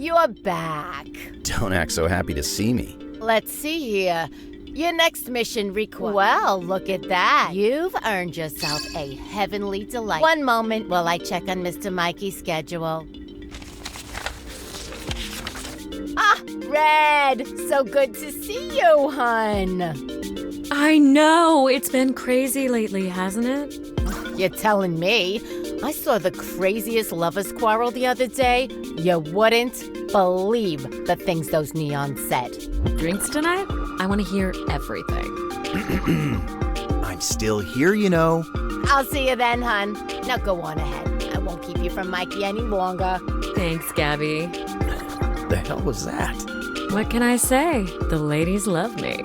you're back. Don't act so happy to see me. Let's see here. Your next mission requires... Well, look at that. You've earned yourself a heavenly delight. One moment while I check on Mr. Mikey's schedule. Ah, Red! So good to see you, hun. I know, it's been crazy lately, hasn't it? You're telling me. I saw the craziest lovers quarrel the other day. You wouldn't believe the things those neons said. Drinks tonight? I want to hear everything. I'm still here, you know. I'll see you then, hun. Now go on ahead. I won't keep you from Mikey any longer. Thanks, Gabby. The hell was that? What can I say? The ladies love me.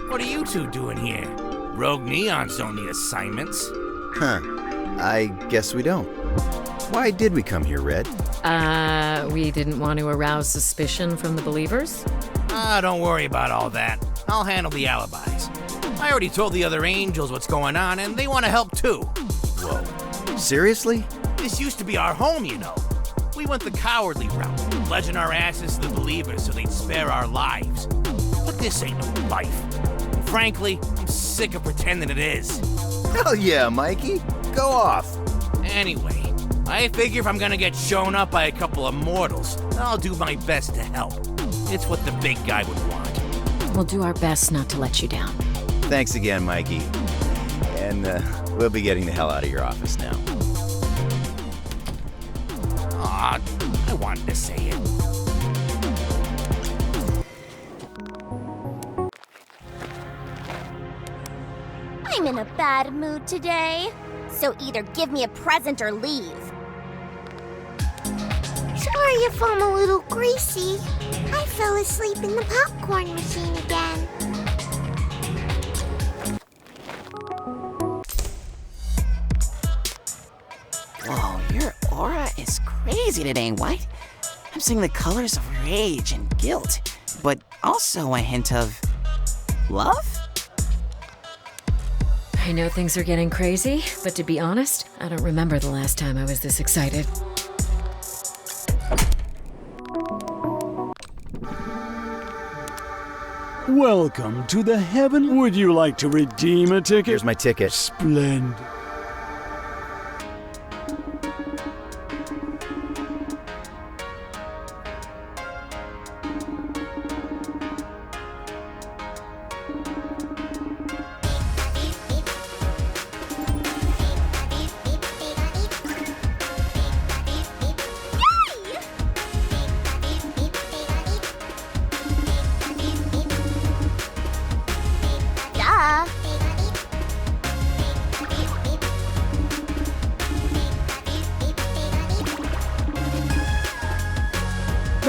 What are you two doing here? Rogue neons don't need assignments. Huh. I guess we don't. Why did we come here, Red? We didn't want to arouse suspicion from the believers? Don't worry about all that. I'll handle the alibis. I already told the other angels what's going on, and they want to help too. Whoa. Seriously? This used to be our home, you know. We went the cowardly route, pledging our asses to the believers so they'd spare our lives. But this ain't no life. Frankly, I'm sick of pretending it is. Hell yeah, Mikey. Go off. Anyway, I figure if I'm gonna get shown up by a couple of mortals, I'll do my best to help. It's what the big guy would want. We'll do our best not to let you down. Thanks again, Mikey. And we'll be getting the hell out of your office now. Aw, I wanted to say it. I'm in a bad mood today, so either give me a present or leave. Sorry if I'm a little greasy. I fell asleep in the popcorn machine again. Whoa, your aura is crazy today, White. I'm seeing the colors of rage and guilt, but also a hint of love? I know things are getting crazy, but to be honest, I don't remember the last time I was this excited. Welcome to the heaven. Would you like to redeem a ticket? Here's my ticket. Splendid.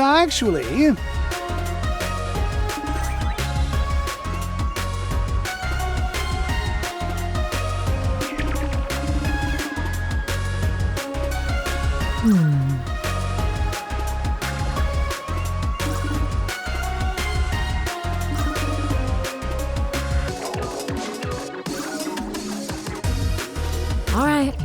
Actually, All right.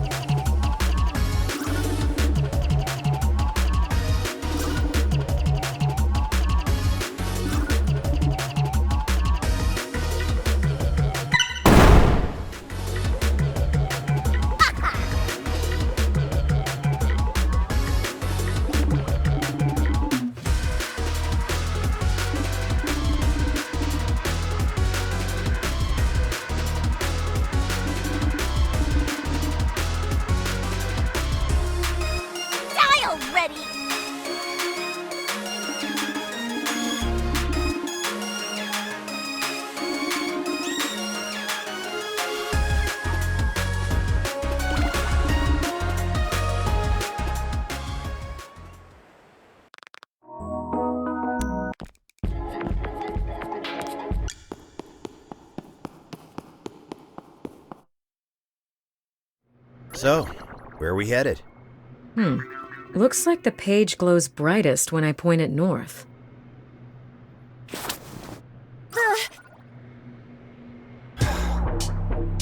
So, where are we headed? Looks like the page glows brightest when I point it north.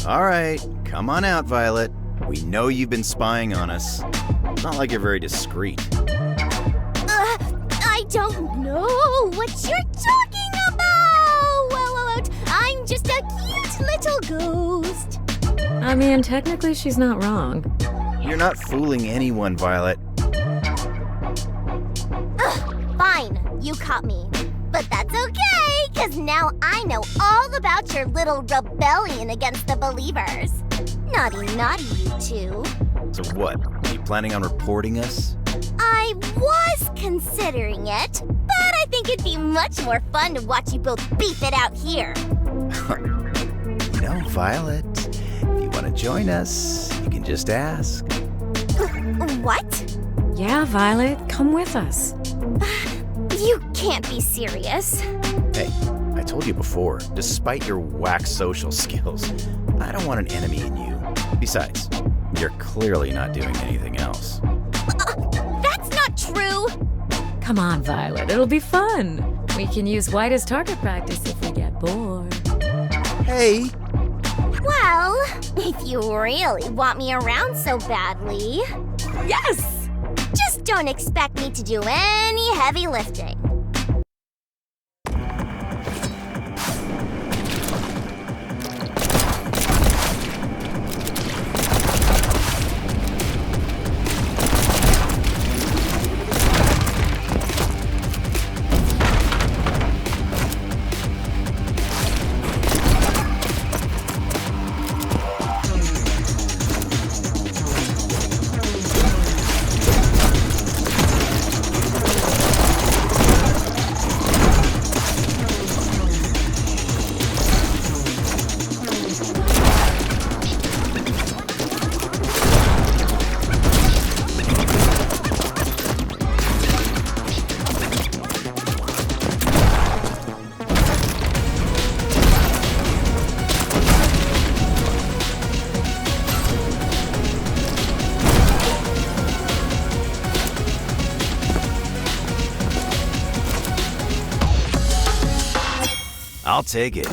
All right, come on out, Violet. We know you've been spying on us. not like you're very discreet. I don't know what you're talking about! I'm just a cute little ghost. I mean, technically she's not wrong. You're not fooling anyone, Violet. Fine, you caught me. But that's okay, because now I know all about your little rebellion against the believers. Naughty, you two. So what? Are you planning on reporting us? I was considering it, but I think it'd be much more fun to watch you both beef it out here. You know, Violet, if you want to join us, you can just ask. What? Yeah, Violet, come with us. You can't be serious. Hey, I told you before, despite your whack social skills, I don't want an enemy in you. Besides, you're clearly not doing anything else. That's not true. Come on, Violet, it'll be fun. We can use White as target practice if we get bored. Hey! Well, if you really want me around so badly, Yes! just don't expect me to do any heavy lifting. I'll take it.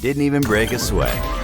Didn't even break a sweat.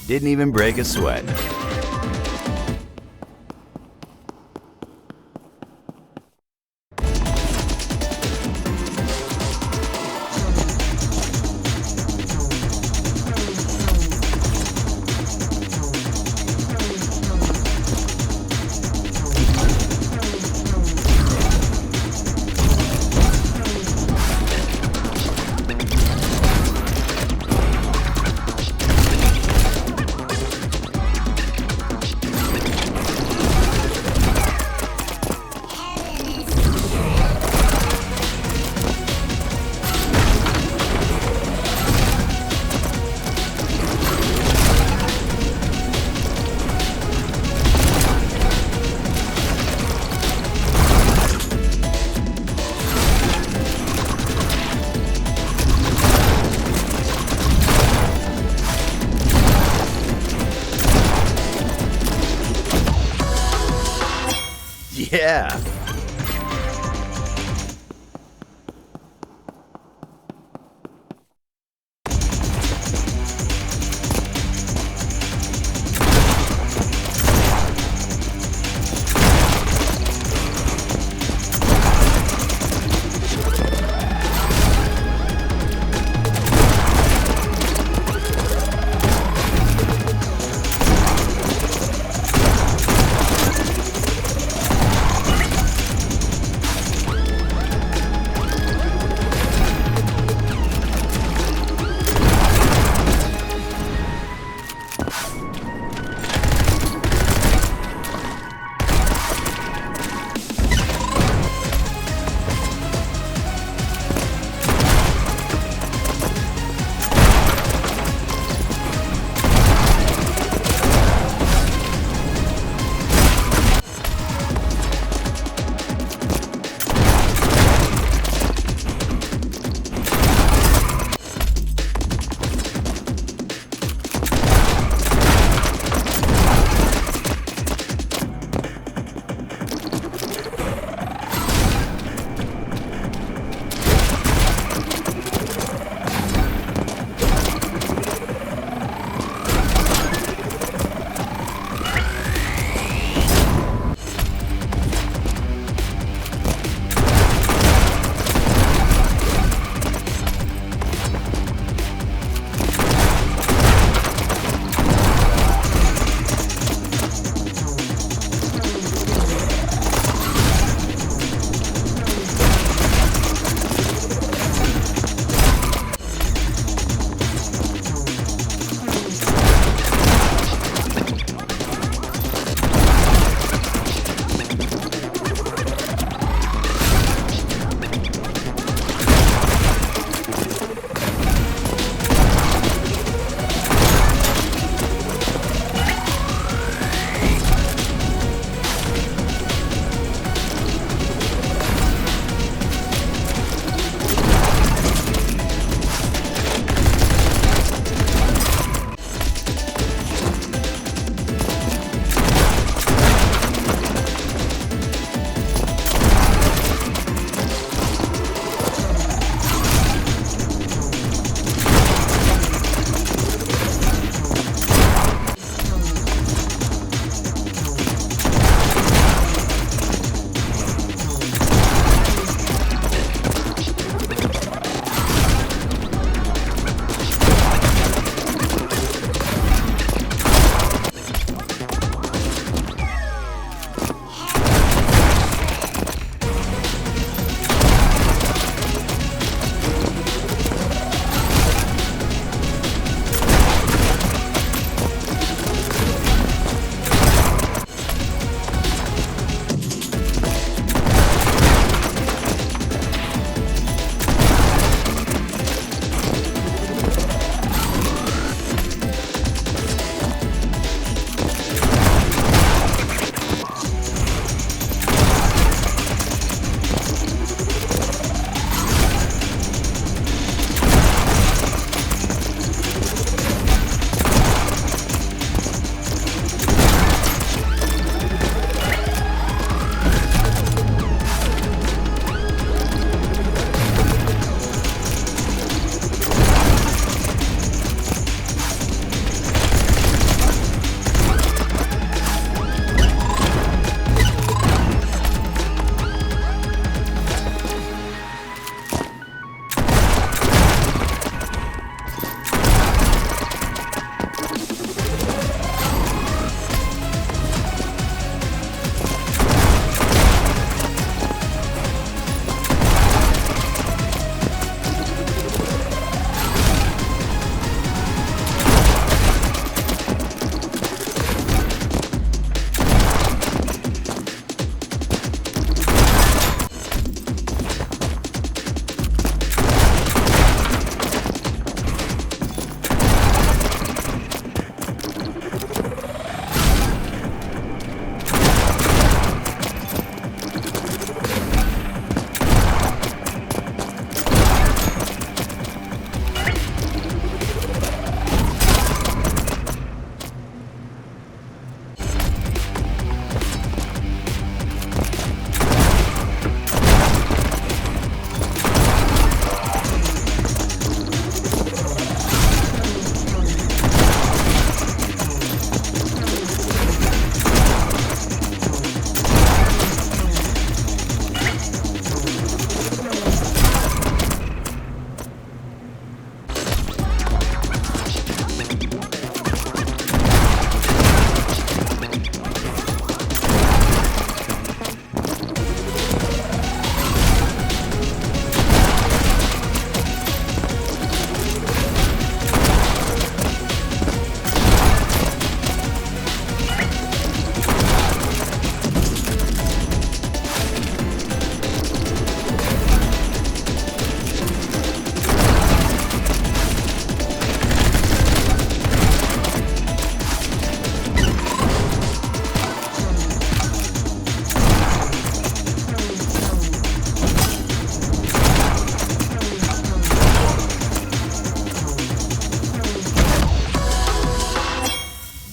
Didn't even break a sweat. Yeah.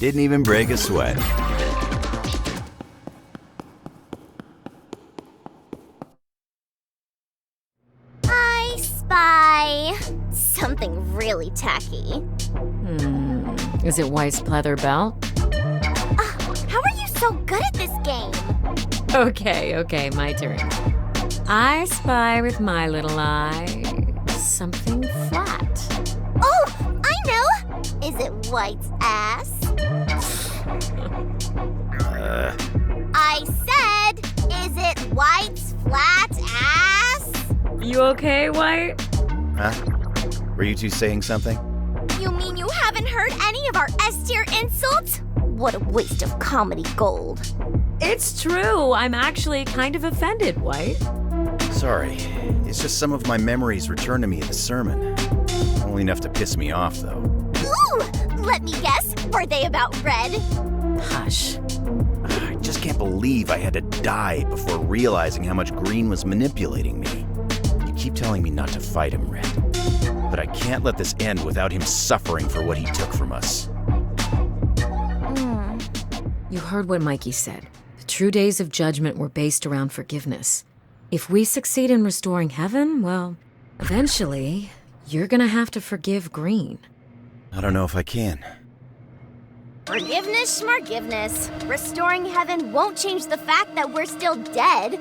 Didn't even break a sweat. I spy something really tacky. Is it White's pleather belt? How are you so good at this game? Okay, my turn. I spy with my little eye something flat. Oh, I know! Is it White's ass? I said, is it White's flat ass? You okay, White? Huh? Were you two saying something? You mean you haven't heard any of our S-tier insults? What a waste of comedy gold. It's true. I'm actually kind of offended, White. Sorry. It's just some of my memories returned to me in the sermon. Only enough to piss me off, though. Ooh! Let me guess. Were they about red? Hush. I just can't believe I had to die before realizing how much Green was manipulating me. You keep telling me not to fight him, Red. But I can't let this end without him suffering for what he took from us. You heard what Mikey said. The true days of judgment were based around forgiveness. If we succeed in restoring heaven, well, eventually, you're gonna have to forgive Green. I don't know if I can. Forgiveness, schmargiveness. Restoring heaven won't change the fact that we're still dead.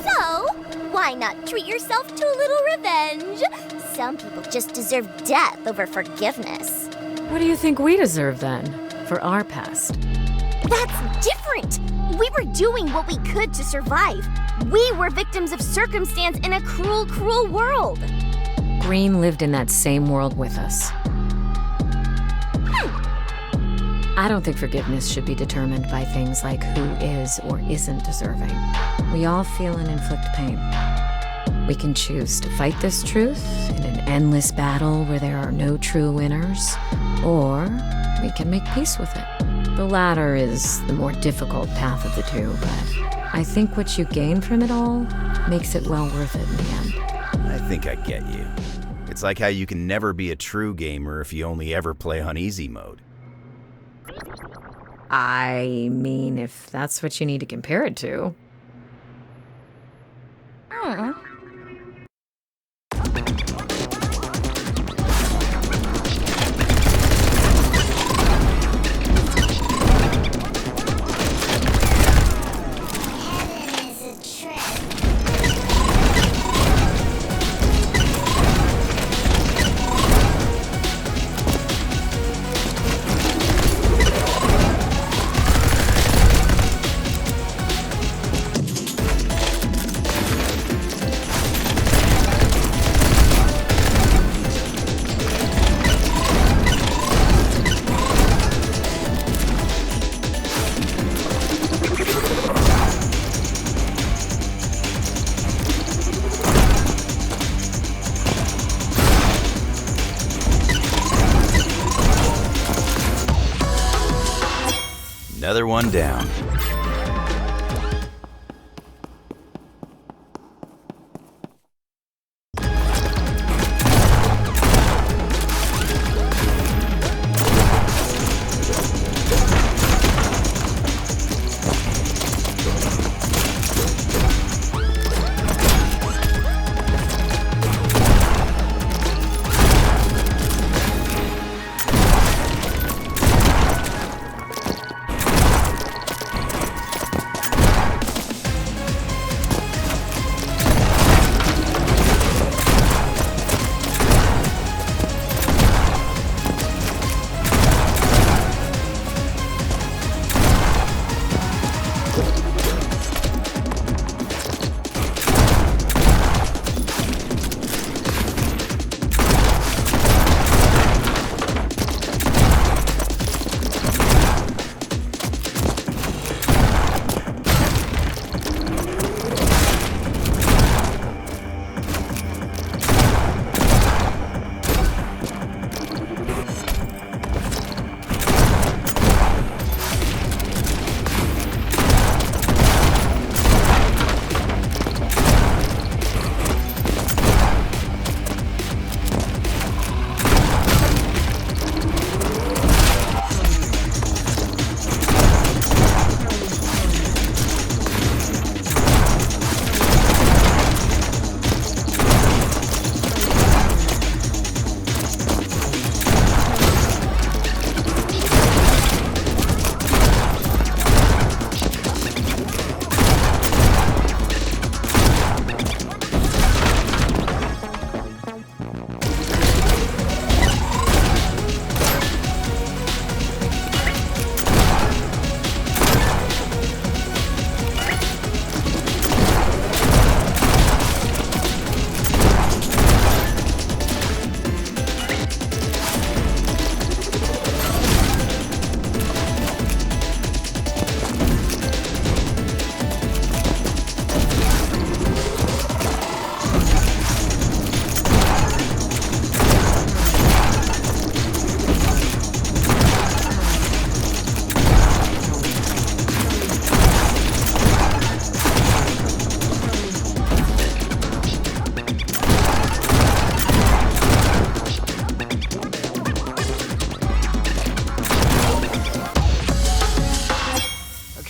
So, why not treat yourself to a little revenge? Some people just deserve death over forgiveness. What do you think we deserve then, for our past? That's different! We were doing what we could to survive. We were victims of circumstance in a cruel, cruel world. Green lived in that same world with us. I don't think forgiveness should be determined by things like who is or isn't deserving. We all feel and inflict pain. We can choose to fight this truth in an endless battle where there are no true winners, or we can make peace with it. The latter is the more difficult path of the two, but I think what you gain from it all makes it well worth it in the end. I think I get you. It's like how you can never be a true gamer if you only ever play on easy mode. I mean, if that's what you need to compare it to. Another one down.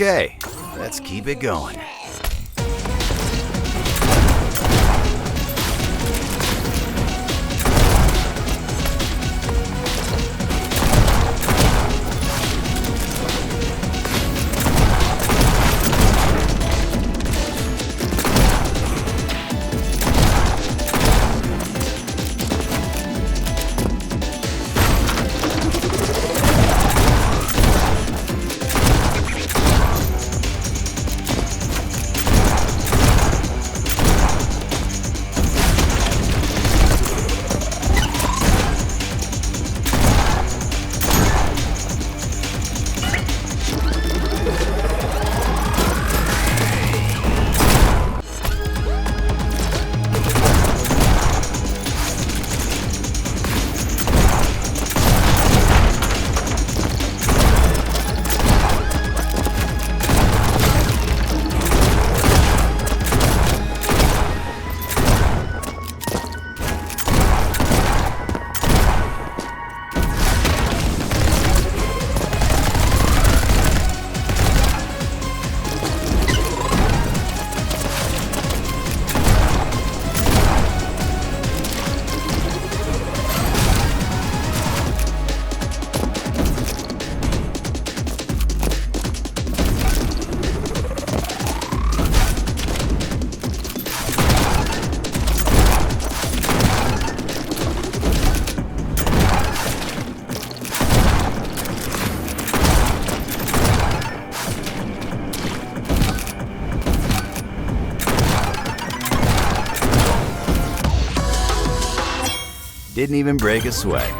Okay, let's keep it going. Didn't even break a sweat.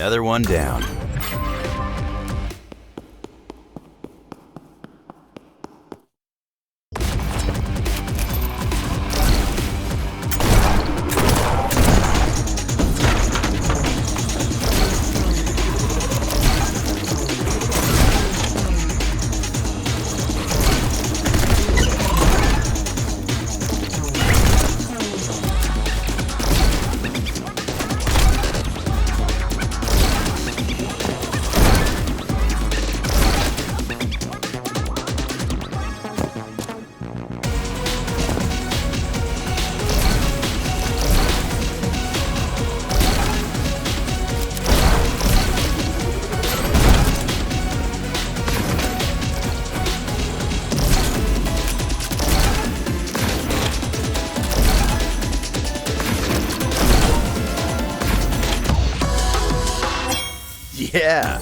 Another one down. Yeah.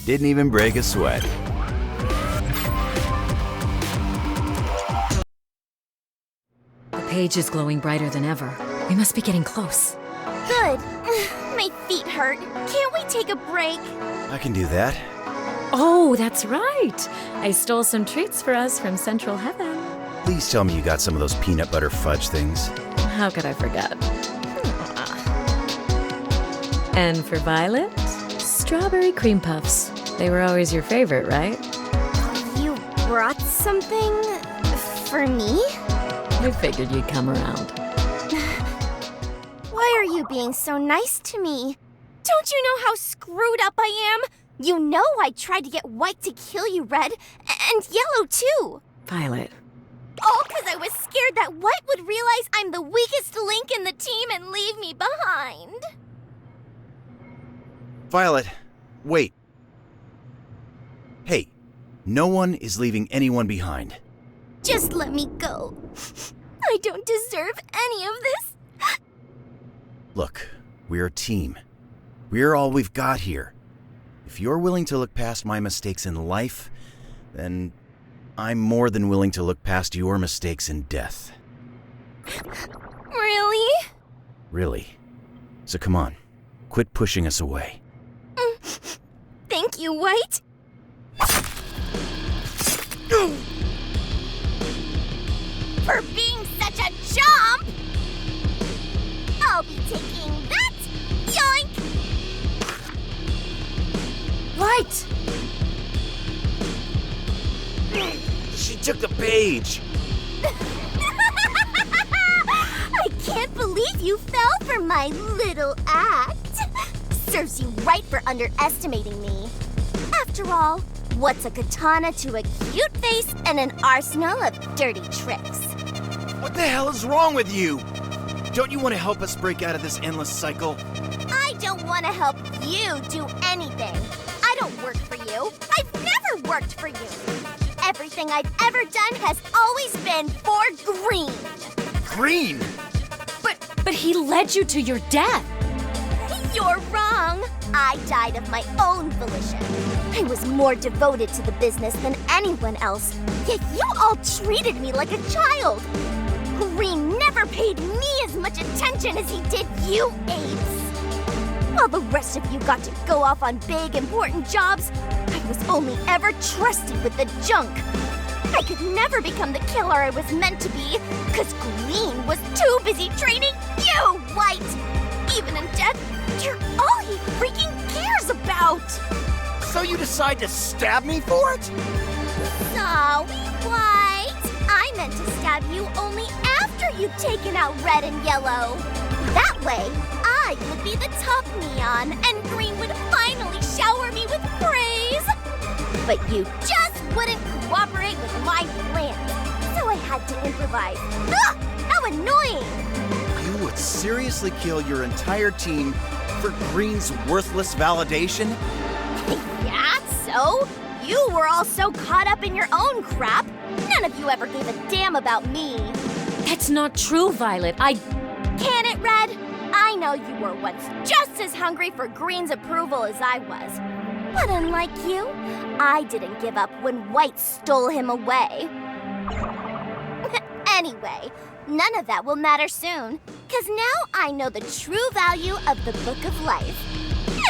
Didn't even break a sweat. The page is glowing brighter than ever. We must be getting close. Good. My feet hurt. Can't we take a break? I can do that. Oh, that's right. I stole some treats for us from Central Heaven. Please tell me you got some of those peanut butter fudge things. How could I forget? And for Violet, strawberry cream puffs. They were always your favorite, right? You brought something for me? I figured you'd come around. Why are you being so nice to me? Don't you know how screwed up I am? You know I tried to get White to kill you, Red, and Yellow too. Violet. All because I was scared that White would realize I'm the weakest link in the team and leave me behind. Violet, wait. Hey, no one is leaving anyone behind. Just let me go. I don't deserve any of this. Look, we're a team. We're all we've got here. If you're willing to look past my mistakes in life, then I'm more than willing to look past your mistakes in death. Really? Really. So come on, quit pushing us away. Thank you, White. For being such a chump! I'll be taking that! Yoink! White! She took the page! I can't believe you fell for my little act. Serves you right for underestimating me. After all, what's a katana to a cute face and an arsenal of dirty tricks? What the hell is wrong with you? Don't you want to help us break out of this endless cycle? I don't want to help you do anything. I don't work for you. I've never worked for you. Everything I've ever done has always been for Green. Green? But he led you to your death. You're wrong. I died of my own volition. I was more devoted to the business than anyone else, yet you all treated me like a child. Green never paid me as much attention as he did you apes. While the rest of you got to go off on big, important jobs, I was only ever trusted with the junk. I could never become the killer I was meant to be, because Green was too busy training you, White. Even in death, you're all he freaking cares about. So you decide to stab me for it? Sorry, White. I meant to stab you only after you'd taken out Red and Yellow. That way, I would be the top neon, and Green would finally shower me with praise. But you just wouldn't cooperate with my plans, so I had to improvise. Ugh, how annoying! You would seriously kill your entire team for Green's worthless validation? Yeah, so? You were all so caught up in your own crap. None of you ever gave a damn about me. That's not true, Violet. Can it, Red? I know you were once just as hungry for Green's approval as I was. But unlike you, I didn't give up when White stole him away. Anyway, none of that will matter soon, because now I know the true value of the Book of Life.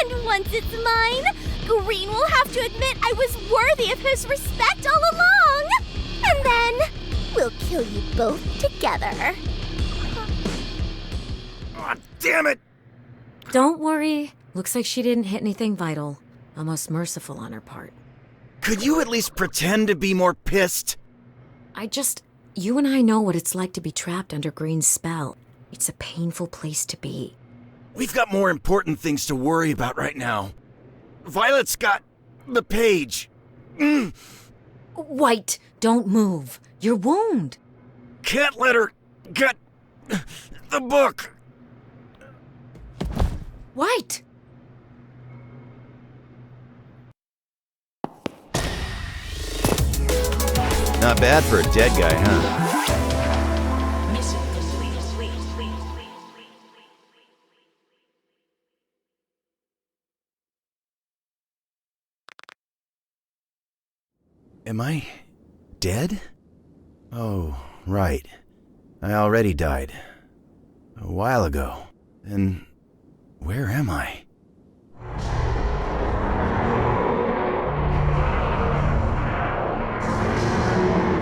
And once it's mine, Green will have to admit I was worthy of his respect all along. And then we'll kill you both together. Oh, damn it! Don't worry. Looks like she didn't hit anything vital. Almost merciful on her part. Could you at least pretend to be more pissed? You and I know what it's like to be trapped under Green's spell. It's a painful place to be. We've got more important things to worry about right now. Violet's got the page. White, don't move. Your wound. Can't let her get the book. White! Not bad for a dead guy, huh? Am I dead? Oh, right. I already died. A while ago. Then where am I?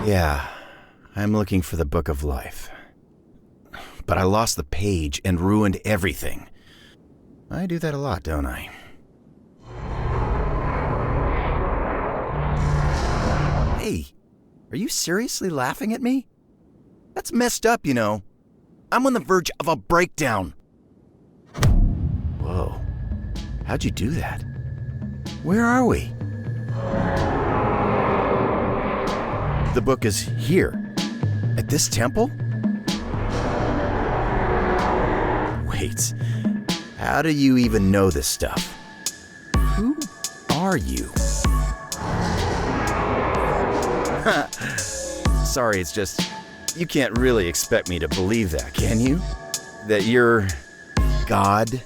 Yeah, I'm looking for the Book of Life. But I lost the page and ruined everything. I do that a lot, don't I? Hey, are you seriously laughing at me? That's messed up, you know. I'm on the verge of a breakdown. Whoa, how'd you do that? Where are we? The book is here, at this temple? Wait, how do you even know this stuff? Who are you? Sorry, it's just, you can't really expect me to believe that, can you? That you're God?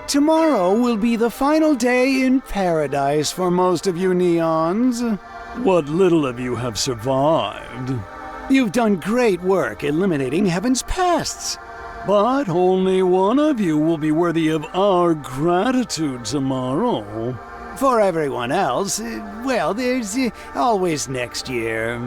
Tomorrow will be the final day in paradise for most of you neons. what little of you have survived. You've done great work eliminating Heaven's pests. But only one of you will be worthy of our gratitude tomorrow. For everyone else, well, there's always next year.